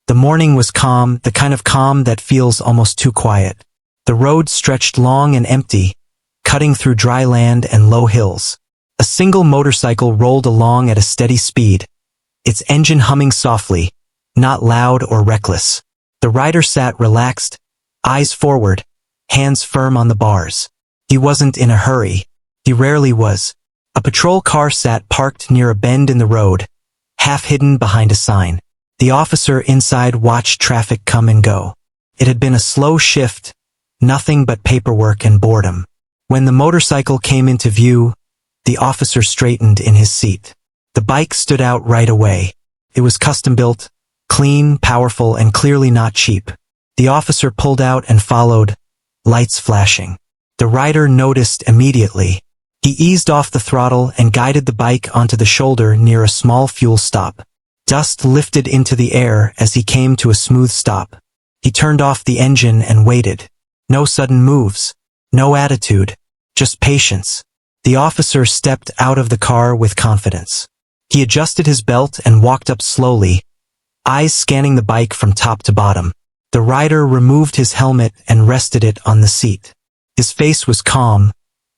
The morning was calm, the kind of calm that feels almost too quiet. The road stretched long and empty, cutting through dry land and low hills. A single motorcycle rolled along at a steady speed, its engine humming softly, not loud or reckless. The rider sat relaxed, eyes forward, hands firm on the bars. He wasn't in a hurry. He rarely was. A patrol car sat parked near a bend in the road, half hidden behind a sign. The officer inside watched traffic come and go. It had been a slow shift, nothing but paperwork and boredom. When the motorcycle came into view, the officer straightened in his seat. The bike stood out right away. It was custom-built, clean, powerful, and clearly not cheap. The officer pulled out and followed, lights flashing. The rider noticed immediately. He eased off the throttle and guided the bike onto the shoulder near a small fuel stop. Dust lifted into the air as he came to a smooth stop. He turned off the engine and waited. No sudden moves. No attitude. Just patience. The officer stepped out of the car with confidence. He adjusted his belt and walked up slowly, eyes scanning the bike from top to bottom. The rider removed his helmet and rested it on the seat. His face was calm,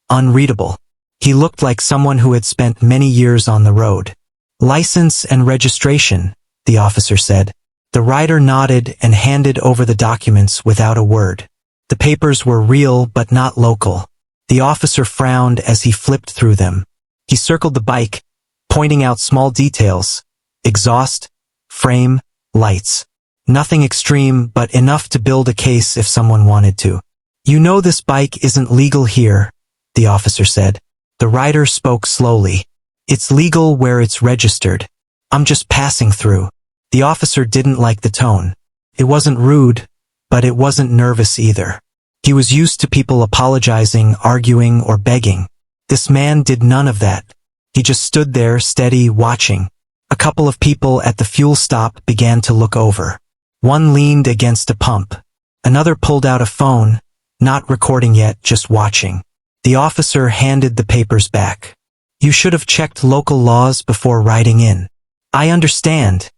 unreadable. He looked like someone who had spent many years on the road. "License and registration," the officer said. The rider nodded and handed over the documents without a word. The papers were real but not local. The officer frowned as he flipped through them. He circled the bike, pointing out small details: exhaust, frame, lights. Nothing extreme, but enough to build a case if someone wanted to. "You know this bike isn't legal here," the officer said. The rider spoke slowly. "It's legal where it's registered. I'm just passing through." The officer didn't like the tone. It wasn't rude, but it wasn't nervous either. He was used to people apologizing, arguing, or begging. This man did none of that. He just stood there, steady, watching. A couple of people at the fuel stop began to look over. One leaned against a pump. Another pulled out a phone, not recording yet, just watching. The officer handed the papers back. "You should have checked local laws before riding in." "I understand,"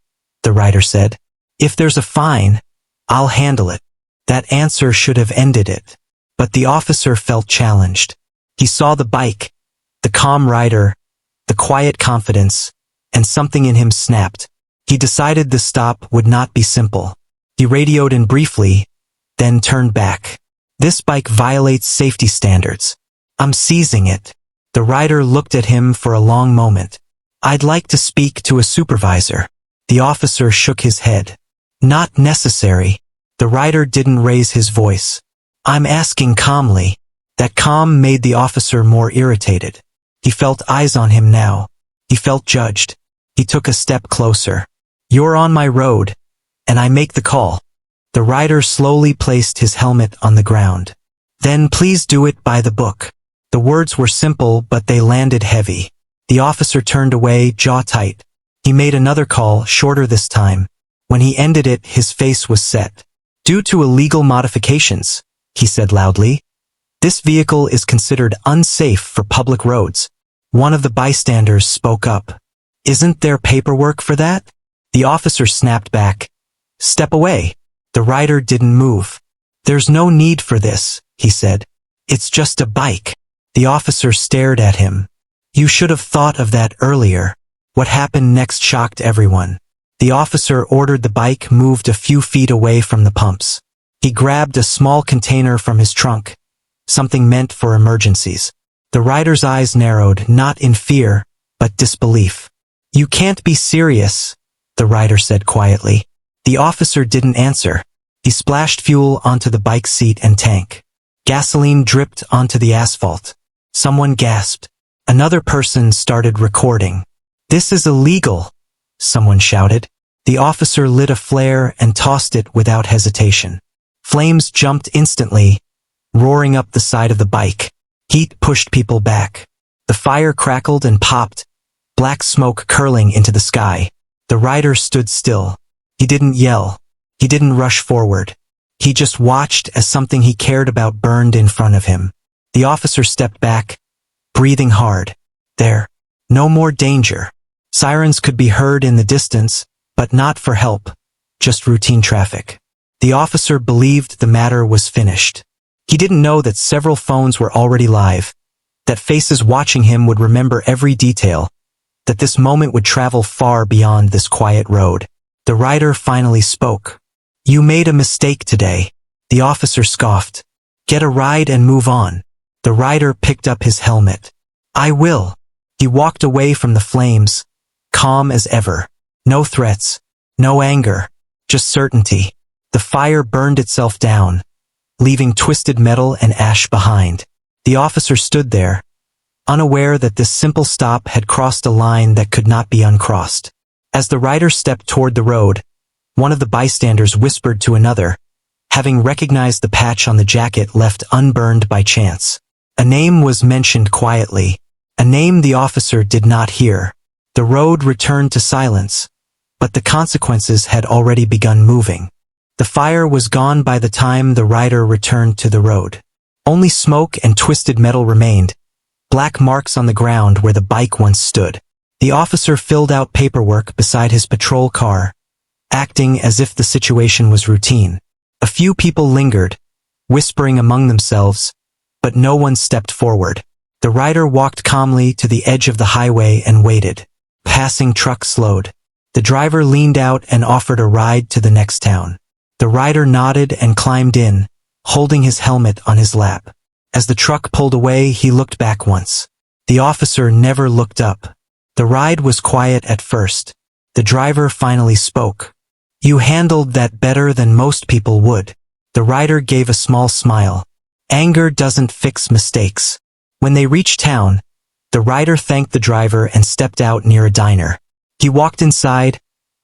the rider said. "If there's a fine, I'll handle it." That answer should have ended it. But the officer felt challenged. He saw the bike, the calm rider, the quiet confidence, and something in him snapped. He decided the stop would not be simple. He radioed in briefly, then turned back. "This bike violates safety standards. I'm seizing it." The rider looked at him for a long moment. "I'd like to speak to a supervisor." The officer shook his head. "Not necessary." The rider didn't raise his voice. "I'm asking calmly." That calm made the officer more irritated. He felt eyes on him now. He felt judged. He took a step closer. "You're on my road, and I make the call." The rider slowly placed his helmet on the ground. "Then please do it by the book." The words were simple, but they landed heavy. The officer turned away, jaw tight. He made another call, shorter this time. When he ended it, his face was set. "Due to illegal modifications," he said loudly, "this vehicle is considered unsafe for public roads." One of the bystanders spoke up. "Isn't there paperwork for that?" The officer snapped back. "Step away." The rider didn't move. "There's no need for this," he said. "It's just a bike." The officer stared at him. "You should have thought of that earlier." What happened next shocked everyone. The officer ordered the bike moved a few feet away from the pumps. He grabbed a small container from his trunk, something meant for emergencies. The rider's eyes narrowed, not in fear, but disbelief. "You can't be serious," the rider said quietly. The officer didn't answer. He splashed fuel onto the bike seat and tank. Gasoline dripped onto the asphalt. Someone gasped. Another person started recording. "This is illegal," someone shouted. The officer lit a flare and tossed it without hesitation. Flames jumped instantly, roaring up the side of the bike. Heat pushed people back. The fire crackled and popped, black smoke curling into the sky. The rider stood still. He didn't yell. He didn't rush forward. He just watched as something he cared about burned in front of him. The officer stepped back, breathing hard. There. No more danger. Sirens could be heard in the distance, but not for help. just routine traffic. The officer believed the matter was finished. He didn't know that several phones were already live, that faces watching him would remember every detail, that this moment would travel far beyond this quiet road. The rider finally spoke. "You made a mistake today." The officer scoffed. "Get a ride and move on." The rider picked up his helmet. "I will." He walked away from the flames, calm as ever. No threats, no anger, just certainty. The fire burned itself down, leaving twisted metal and ash behind. The officer stood there, unaware that this simple stop had crossed a line that could not be uncrossed. As the rider stepped toward the road, one of the bystanders whispered to another, having recognized the patch on the jacket left unburned by chance. A name was mentioned quietly, a name the officer did not hear. The road returned to silence, but the consequences had already begun moving. The fire was gone by the time the rider returned to the road. Only smoke and twisted metal remained, black marks on the ground where the bike once stood. The officer filled out paperwork beside his patrol car, acting as if the situation was routine. A few people lingered, whispering among themselves, but no one stepped forward. The rider walked calmly to the edge of the highway and waited. Passing trucks slowed. The driver leaned out and offered a ride to the next town. The rider nodded and climbed in, holding his helmet on his lap. As the truck pulled away, he looked back once. The officer never looked up. The ride was quiet at first. The driver finally spoke. "You handled that better than most people would." The rider gave a small smile. Anger doesn't fix mistakes. When they reached town, the rider thanked the driver and stepped out near a diner. He walked inside,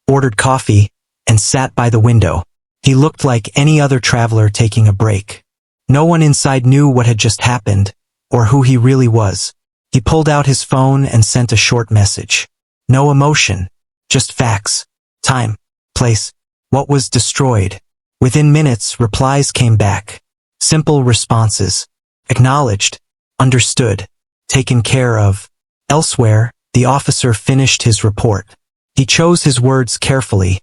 ordered coffee, and sat by the window. He looked like any other traveler taking a break. No one inside knew what had just happened, or who he really was. He pulled out his phone and sent a short message. No emotion, just facts, time, place, what was destroyed. Within minutes, replies came back. Simple responses. Acknowledged, understood, taken care of. Elsewhere, the officer finished his report. He chose his words carefully,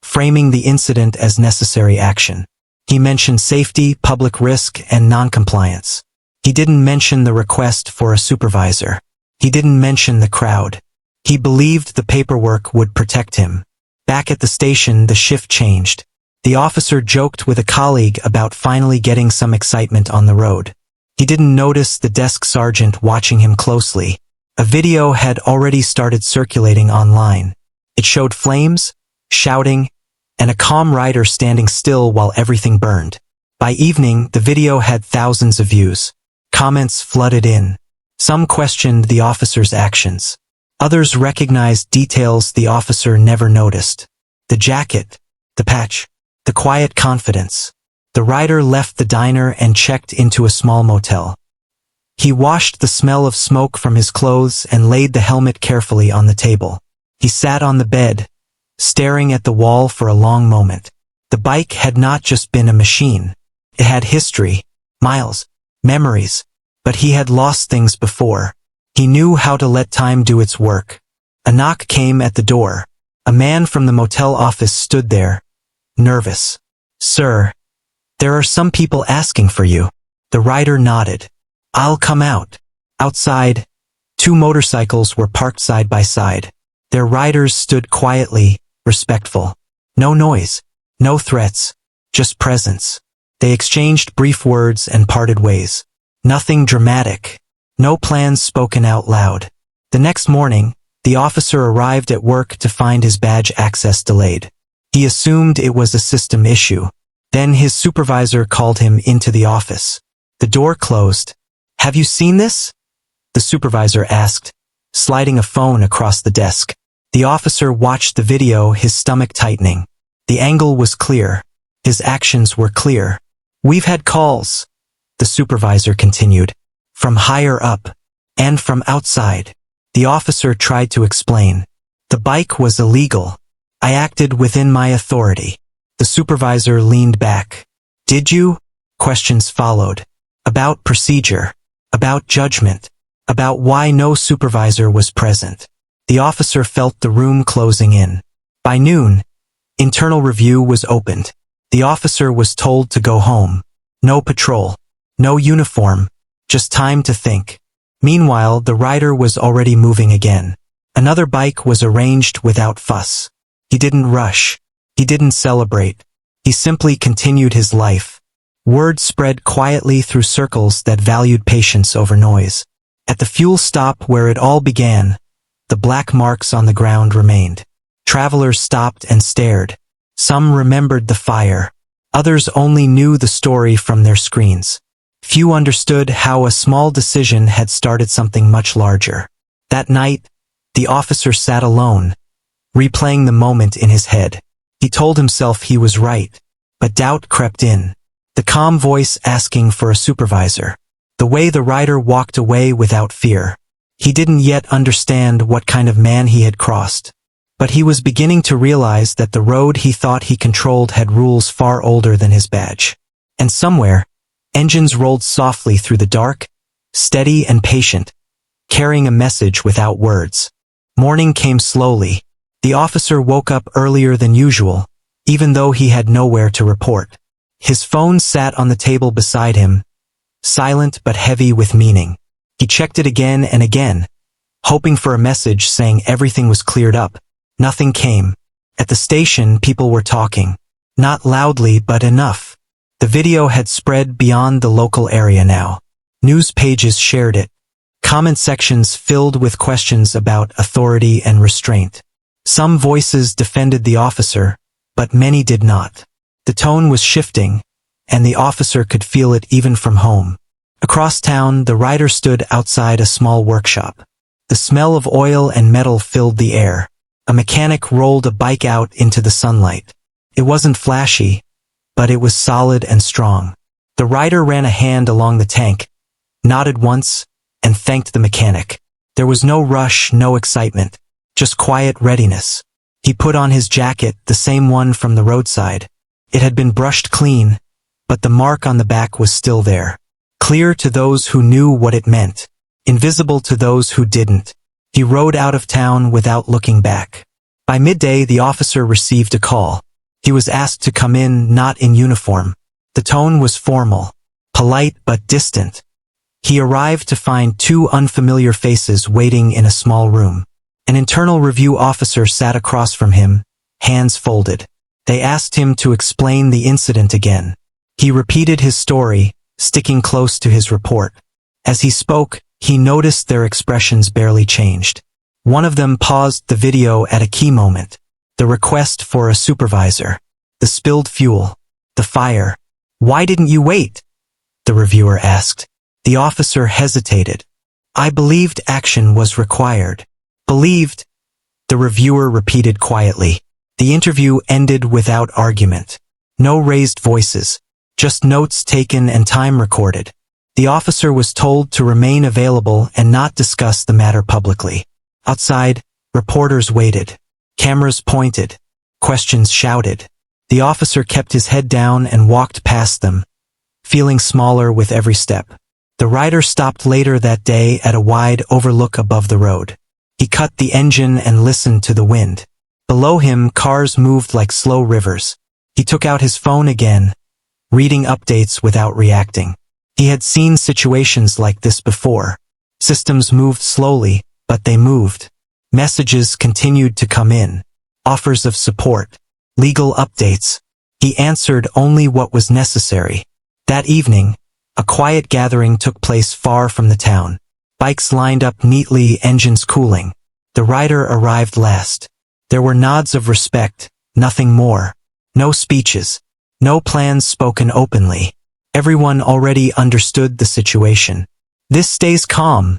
framing the incident as necessary action. He mentioned safety, public risk, and noncompliance. He didn't mention the request for a supervisor. He didn't mention the crowd. He believed the paperwork would protect him. Back at the station, the shift changed. The officer joked with a colleague about finally getting some excitement on the road. He didn't notice the desk sergeant watching him closely. A video had already started circulating online. It showed flames, shouting, and a calm rider standing still while everything burned. By evening, the video had thousands of views. Comments flooded in. Some questioned the officer's actions. Others recognized details the officer never noticed. The jacket, the patch, the quiet confidence. The rider left the diner and checked into a small motel. He washed the smell of smoke from his clothes and laid the helmet carefully on the table. He sat on the bed, staring at the wall for a long moment. The bike had not just been a machine. It had history, miles, memories, but he had lost things before. He knew how to let time do its work. A knock came at the door. A man from the motel office stood there, nervous. "Sir, there are some people asking for you." The rider nodded. "I'll come out." Outside, two motorcycles were parked side by side. Their riders stood quietly, respectful. No noise, no threats, just presence. They exchanged brief words and parted ways. Nothing dramatic. No plans spoken out loud. The next morning, the officer arrived at work to find his badge access delayed. He assumed it was a system issue. Then his supervisor called him into the office. The door closed. "Have you seen this?" the supervisor asked, sliding a phone across the desk. The officer watched the video, his stomach tightening. The angle was clear. His actions were clear. "We've had calls," the supervisor continued, "from higher up, and from outside." The officer tried to explain. "The bike was illegal. I acted within my authority." The supervisor leaned back. "Did you?" Questions followed. About procedure. About judgment. About why no supervisor was present. The officer felt the room closing in. By noon, Internal review was opened. The officer was told to go home. No patrol. No uniform. Just time to think. Meanwhile, the rider was already moving again. Another bike was arranged without fuss. He didn't rush. He didn't celebrate. He simply continued his life. Word spread quietly through circles that valued patience over noise. At the fuel stop where it all began, the black marks on the ground remained. Travelers stopped and stared. Some remembered the fire. Others only knew the story from their screens. Few understood how a small decision had started something much larger. That night, the officer sat alone, replaying the moment in his head. He told himself he was right, but doubt crept in. The calm voice asking for a supervisor. The way the rider walked away without fear. He didn't yet understand what kind of man he had crossed. But he was beginning to realize that the road he thought he controlled had rules far older than his badge. And somewhere, engines rolled softly through the dark, steady and patient, carrying a message without words. Morning came slowly. The officer woke up earlier than usual, even though he had nowhere to report. His phone sat on the table beside him, silent but heavy with meaning. He checked it again and again, hoping for a message saying everything was cleared up. Nothing came. At the station, people were talking. Not loudly, but enough. The video had spread beyond the local area now. News pages shared it. Comment sections filled with questions about authority and restraint. Some voices defended the officer, but many did not. The tone was shifting, and the officer could feel it even from home. Across town, the rider stood outside a small workshop. The smell of oil and metal filled the air. A mechanic rolled a bike out into the sunlight. It wasn't flashy, but it was solid and strong. The rider ran a hand along the tank, nodded once, and thanked the mechanic. There was no rush, no excitement, just quiet readiness. He put on his jacket, the same one from the roadside. It had been brushed clean, but the mark on the back was still there. Clear to those who knew what it meant, invisible to those who didn't. He rode out of town without looking back. By midday, the officer received a call. He was asked to come in, not in uniform. The tone was formal, polite but distant. He arrived to find two unfamiliar faces waiting in a small room. An internal review officer sat across from him, hands folded. They asked him to explain the incident again. He repeated his story, sticking close to his report. As he spoke, he noticed their expressions barely changed. One of them paused the video at a key moment. The request for a supervisor. The spilled fuel. The fire. "Why didn't you wait?" the reviewer asked. The officer hesitated. "I believed action was required." "Believed?" the reviewer repeated quietly. The interview ended without argument. No raised voices. Just notes taken and time recorded. The officer was told to remain available and not discuss the matter publicly. Outside, reporters waited. Cameras pointed. Questions shouted. The officer kept his head down and walked past them, feeling smaller with every step. The rider stopped later that day at a wide overlook above the road. He cut the engine and listened to the wind. Below him, cars moved like slow rivers. He took out his phone again, reading updates without reacting. He had seen situations like this before. Systems moved slowly, but they moved. Messages continued to come in. Offers of support. Legal updates. He answered only what was necessary. That evening, a quiet gathering took place far from the town. Bikes lined up neatly, engines cooling. The rider arrived last. There were nods of respect, nothing more. No speeches. No plans spoken openly. Everyone already understood the situation. "This stays calm,"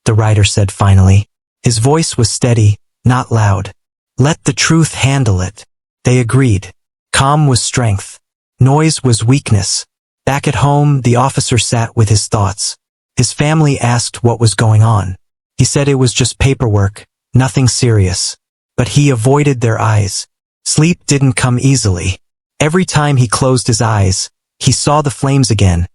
the rider said finally. His voice was steady, not loud. "Let the truth handle it." They agreed. Calm was strength. Noise was weakness. Back at home, the officer sat with his thoughts. His family asked what was going on. He said it was just paperwork, nothing serious. But he avoided their eyes. Sleep didn't come easily. Every time he closed his eyes, he saw the flames again,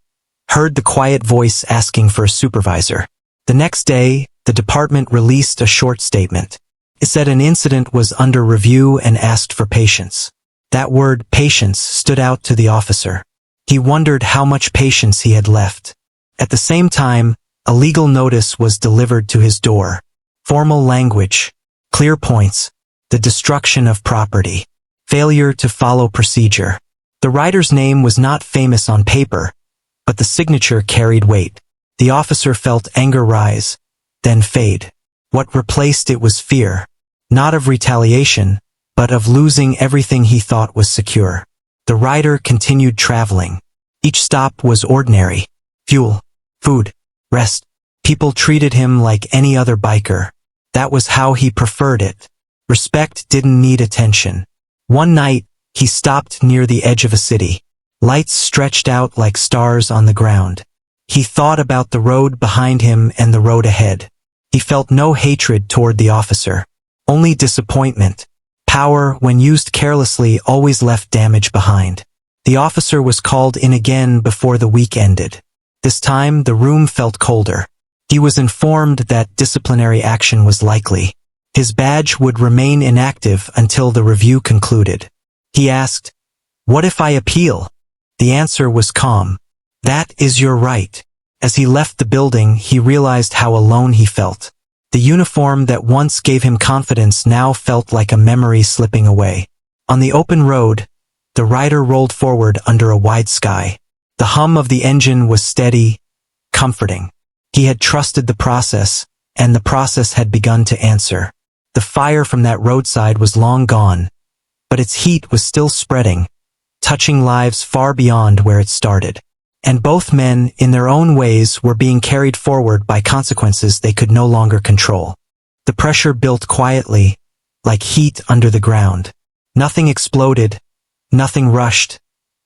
heard the quiet voice asking for a supervisor. The next day, the department released a short statement. It said an incident was under review and asked for patience. That word, patience, stood out to the officer. He wondered how much patience he had left. At the same time, a legal notice was delivered to his door. Formal language, clear points, the destruction of property, failure to follow procedure. The writer's name was not famous on paper, but the signature carried weight. The officer felt anger rise, then fade. What replaced it was fear, not of retaliation, but of losing everything he thought was secure. The writer continued traveling. Each stop was ordinary. Fuel, food, rest. People treated him like any other biker. That was how he preferred it. Respect didn't need attention. One night, he stopped near the edge of a city. Lights stretched out like stars on the ground. He thought about the road behind him and the road ahead. He felt no hatred toward the officer, only disappointment. Power, when used carelessly, always left damage behind. The officer was called in again before the week ended. This time, the room felt colder. He was informed that disciplinary action was likely. His badge would remain inactive until the review concluded. He asked, "What if I appeal?" The answer was calm. "That is your right." As he left the building, he realized how alone he felt. The uniform that once gave him confidence now felt like a memory slipping away. On the open road, the rider rolled forward under a wide sky. The hum of the engine was steady, comforting. He had trusted the process, and the process had begun to answer. The fire from that roadside was long gone, but its heat was still spreading, touching lives far beyond where it started. And both men, in their own ways, were being carried forward by consequences they could no longer control. The pressure built quietly, like heat under the ground. Nothing exploded, nothing rushed,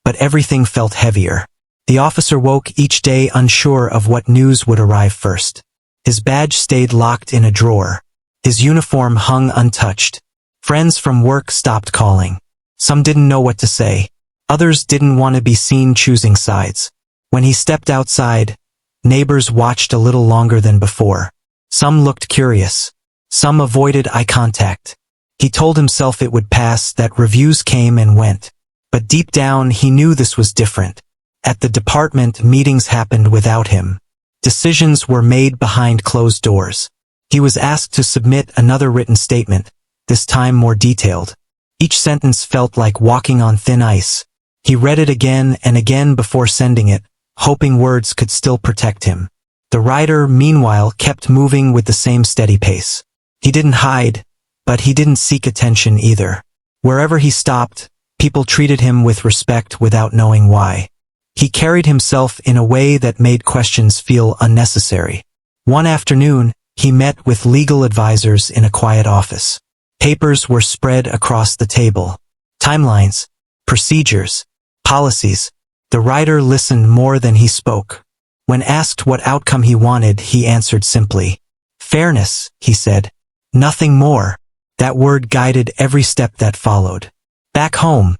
but everything felt heavier. The officer woke each day unsure of what news would arrive first. His badge stayed locked in a drawer. His uniform hung untouched. Friends from work stopped calling. Some didn't know what to say. Others didn't want to be seen choosing sides. When he stepped outside, neighbors watched a little longer than before. Some looked curious. Some avoided eye contact. He told himself it would pass, that reviews came and went. But deep down, he knew this was different. At the department, meetings happened without him. Decisions were made behind closed doors. He was asked to submit another written statement, this time more detailed. Each sentence felt like walking on thin ice. He read it again and again before sending it, hoping words could still protect him. The writer, meanwhile, kept moving with the same steady pace. He didn't hide, but he didn't seek attention either. Wherever he stopped, people treated him with respect without knowing why. He carried himself in a way that made questions feel unnecessary. One afternoon, he met with legal advisors in a quiet office. Papers were spread across the table. Timelines, procedures, policies. The writer listened more than he spoke. When asked what outcome he wanted, he answered simply. "Fairness," he said. Nothing more. That word guided every step that followed. Back home,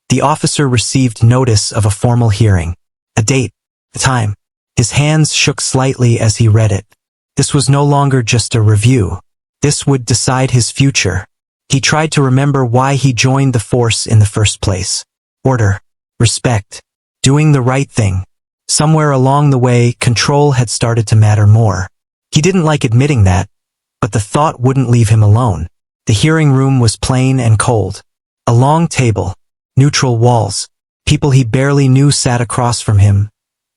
the officer received notice of a formal hearing. A date, a time. His hands shook slightly as he read it. This was no longer just a review. This would decide his future. He tried to remember why he joined the force in the first place. Order, respect, doing the right thing. Somewhere along the way, control had started to matter more. He didn't like admitting that, but the thought wouldn't leave him alone. The hearing room was plain and cold. A long table, neutral walls. People he barely knew sat across from him,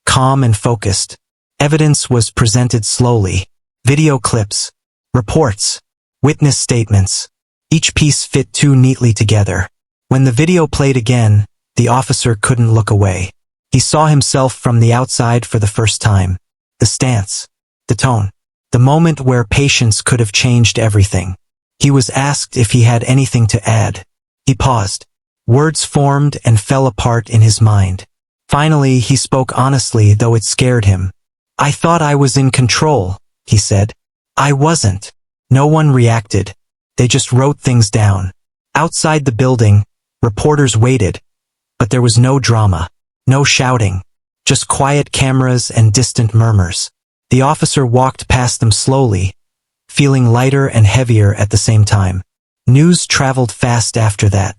calm and focused. Evidence was presented slowly. Video clips, reports, witness statements. Each piece fit too neatly together. When the video played again, the officer couldn't look away. He saw himself from the outside for the first time. The stance, the tone, the moment where patience could have changed everything. He was asked if he had anything to add. He paused. Words formed and fell apart in his mind. Finally, he spoke honestly, though it scared him. "I thought I was in control," he said. "I wasn't." No one reacted. They just wrote things down. Outside the building, reporters waited, but there was no drama, no shouting, just quiet cameras and distant murmurs. The officer walked past them slowly, feeling lighter and heavier at the same time. News traveled fast after that.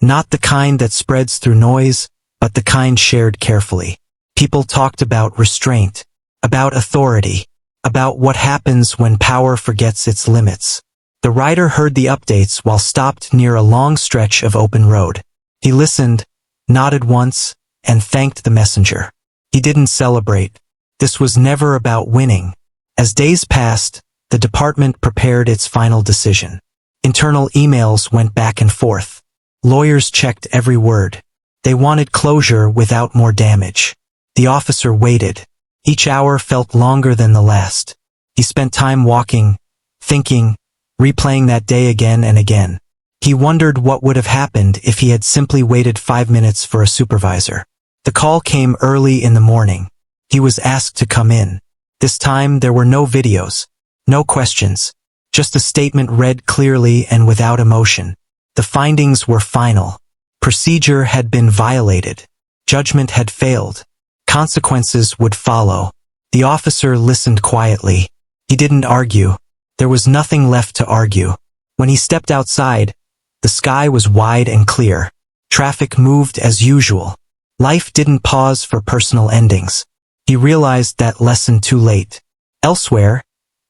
Not the kind that spreads through noise, but the kind shared carefully. People talked about restraint, about authority, about what happens when power forgets its limits. The rider heard the updates while stopped near a long stretch of open road. He listened, nodded once, and thanked the messenger. He didn't celebrate. This was never about winning. As days passed, the department prepared its final decision. Internal emails went back and forth. Lawyers checked every word. They wanted closure without more damage. The officer waited. Each hour felt longer than the last. He spent time walking, thinking, replaying that day again and again. He wondered what would have happened if he had simply waited 5 minutes for a supervisor. The call came early in the morning. He was asked to come in. This time there were no videos, no questions, just a statement read clearly and without emotion. The findings were final. Procedure had been violated. Judgment had failed. Consequences would follow. The officer listened quietly. He didn't argue. There was nothing left to argue. When he stepped outside, the sky was wide and clear. Traffic moved as usual. Life didn't pause for personal endings. He realized that lesson too late. Elsewhere,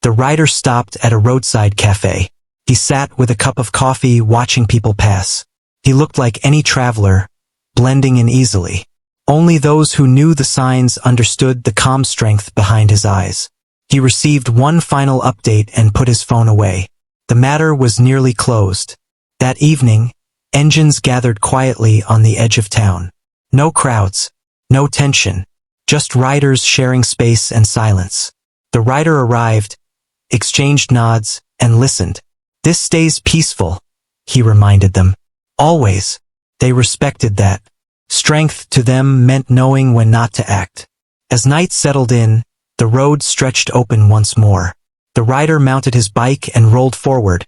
the rider stopped at a roadside cafe. He sat with a cup of coffee watching people pass. He looked like any traveler, blending in easily. Only those who knew the signs understood the calm strength behind his eyes. He received one final update and put his phone away. The matter was nearly closed. That evening, engines gathered quietly on the edge of town. No crowds, no tension, just riders sharing space and silence. The rider arrived, exchanged nods, and listened. "This stays peaceful," he reminded them. "Always." They respected that. Strength to them meant knowing when not to act. As night settled in, the road stretched open once more. The rider mounted his bike and rolled forward,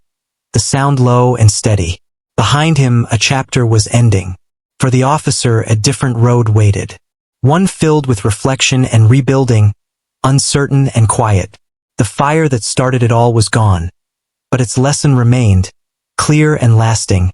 the sound low and steady. Behind him, a chapter was ending. For the officer, a different road waited. One filled with reflection and rebuilding, uncertain and quiet. The fire that started it all was gone. But its lesson remained, clear and lasting,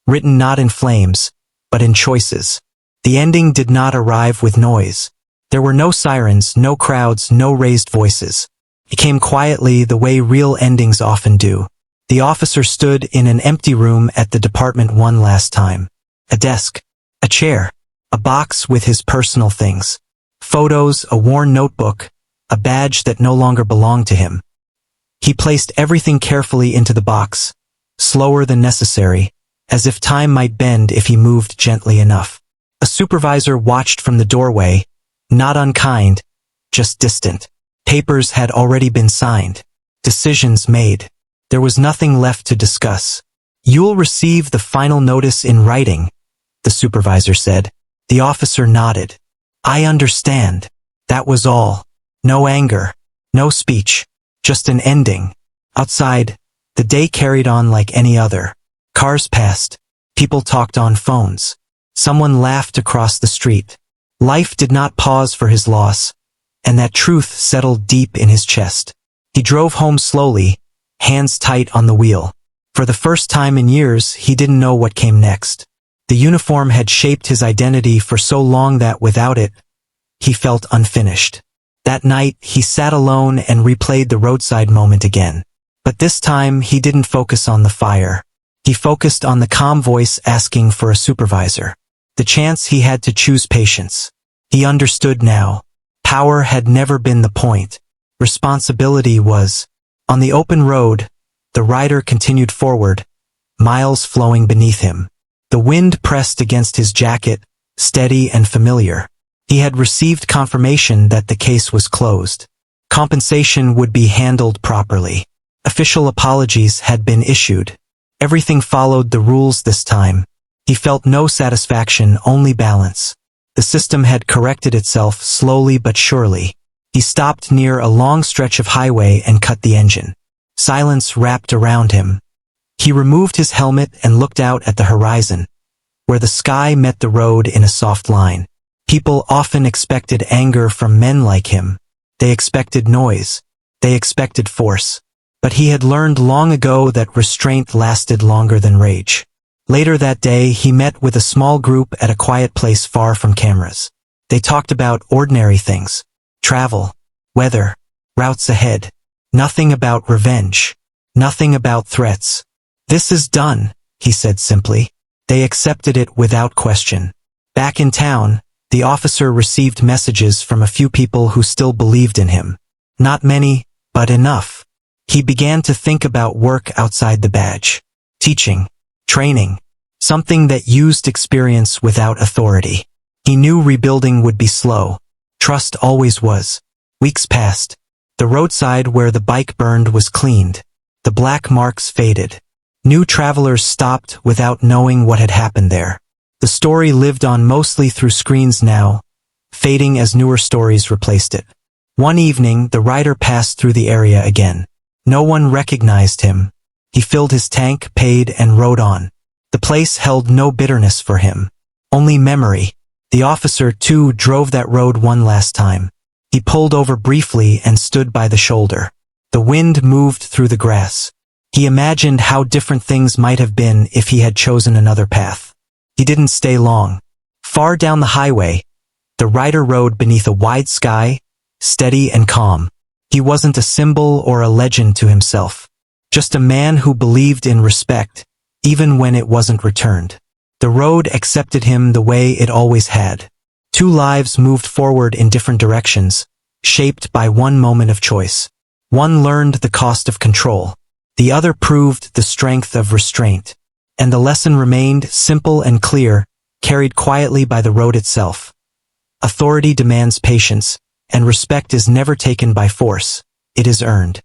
written not in flames, but in choices. The ending did not arrive with noise. There were no sirens, no crowds, no raised voices. It came quietly, the way real endings often do. The officer stood in an empty room at the department one last time. A desk, a chair, a box with his personal things. Photos, a worn notebook, a badge that no longer belonged to him. He placed everything carefully into the box, slower than necessary, as if time might bend if he moved gently enough. A supervisor watched from the doorway, not unkind, just distant. Papers had already been signed. Decisions made. There was nothing left to discuss. "You'll receive the final notice in writing," the supervisor said. The officer nodded. "I understand." That was all. No anger, no speech, just an ending. Outside, the day carried on like any other. Cars passed. People talked on phones. Someone laughed across the street. Life did not pause for his loss, and that truth settled deep in his chest. He drove home slowly, hands tight on the wheel. For the first time in years, he didn't know what came next. The uniform had shaped his identity for so long that without it, he felt unfinished. That night, he sat alone and replayed the roadside moment again. But this time, he didn't focus on the fire. He focused on the calm voice asking for a supervisor. The chance he had to choose patience. He understood now. Power had never been the point. Responsibility was. On the open road, the rider continued forward, miles flowing beneath him. The wind pressed against his jacket, steady and familiar. He had received confirmation that the case was closed. Compensation would be handled properly. Official apologies had been issued. Everything followed the rules this time. He felt no satisfaction, only balance. The system had corrected itself slowly but surely. He stopped near a long stretch of highway and cut the engine. Silence wrapped around him. He removed his helmet and looked out at the horizon, where the sky met the road in a soft line. People often expected anger from men like him. They expected noise. They expected force. But he had learned long ago that restraint lasted longer than rage. Later that day, he met with a small group at a quiet place far from cameras. They talked about ordinary things. Travel, weather, routes ahead. Nothing about revenge. Nothing about threats. "This is done," he said simply. They accepted it without question. Back in town, the officer received messages from a few people who still believed in him. Not many, but enough. He began to think about work outside the badge. Teaching. Training. Something that used experience without authority. He knew rebuilding would be slow. Trust always was. Weeks passed. The roadside where the bike burned was cleaned. The black marks faded. New travelers stopped without knowing what had happened there. The story lived on mostly through screens now, fading as newer stories replaced it. One evening, the rider passed through the area again. No one recognized him. He filled his tank, paid, and rode on. The place held no bitterness for him, only memory. The officer, too, drove that road one last time. He pulled over briefly and stood by the shoulder. The wind moved through the grass. He imagined how different things might have been if he had chosen another path. He didn't stay long. Far down the highway, the rider rode beneath a wide sky, steady and calm. He wasn't a symbol or a legend to himself. Just a man who believed in respect, even when it wasn't returned. The road accepted him the way it always had. Two lives moved forward in different directions, shaped by one moment of choice. One learned the cost of control. The other proved the strength of restraint. And the lesson remained simple and clear, carried quietly by the road itself. Authority demands patience, and respect is never taken by force. It is earned.